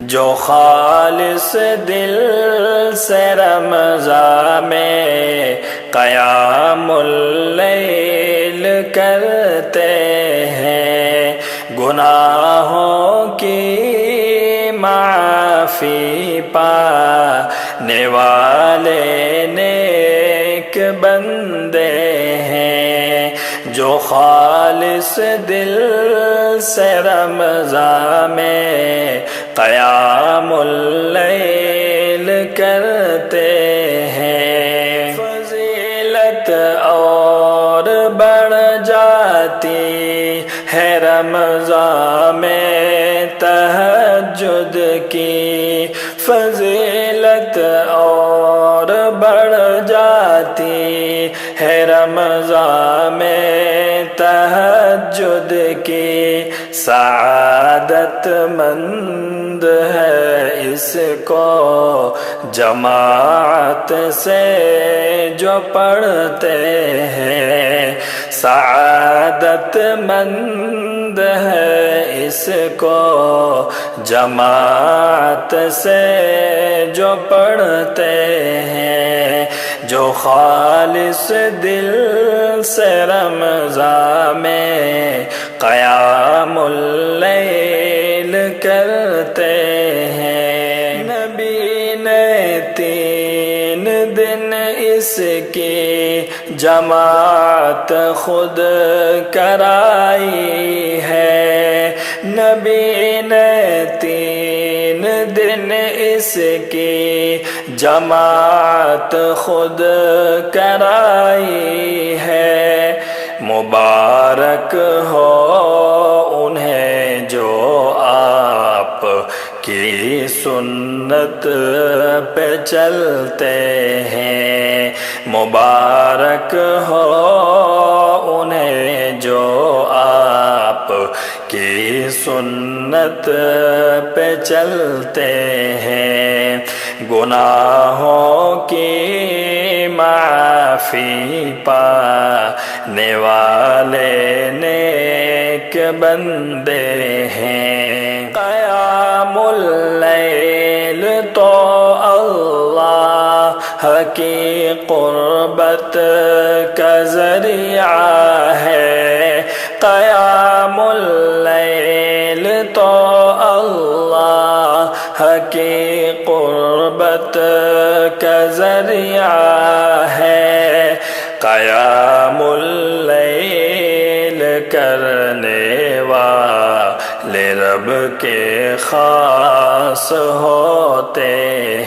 جو خالص دل سے رمضان میں قیام اللیل کرتے ہیں، گناہوں کی معافی پانے والے نیک بندے ہیں۔ جو خالص دل سے رمضان میں قیام اللیل کرتے ہیں، فضیلت اور بڑھ جاتی ہے رمضان میں تہجد کی، فضیلت اور بڑھ جاتی ہے رمضان میں تہجد کی، سعادت مند ہے اس کو جماعت سے جو پڑھتے ہیں، سعادت مند ہے اس کو جماعت سے جو پڑھتے ہیں۔ جو خالص دل سے رمضان میں قیام اللیل کرتے ہیں، نبی نے 3 دن اس کی جماعت خود کرائی ہے، نبی نے 3 دن اس کی جماعت خود کرائی ہے، مبارک ہو انہیں جو آپ کی سنت پہ چلتے ہیں، مبارک ہو انہیں جو آپ کی سنت پہ چلتے ہیں، گناہوں کی معافی پانے والے نیک بندے ہیں۔ قیام اللیل تو اللہ کی قربت کا ذریعہ ہے، قیام اللیل تو اللہ کی قربت کا ذریعہ ہے، قیام اللیل کرنے والے رب کے خاص ہوتے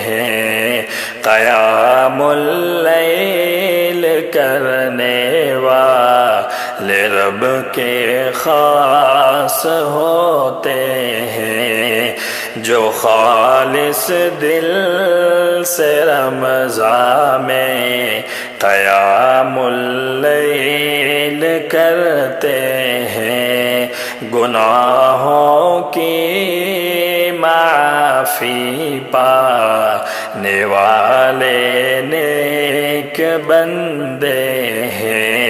ہیں، قیام اللیل کرنے والے رب کے خاص ہوتے ہیں۔ جو خالص دل سے رمضان میں قیام اللیل کرتے ہیں، گناہوں کی معافی پانے والے نیک بندے ہیں۔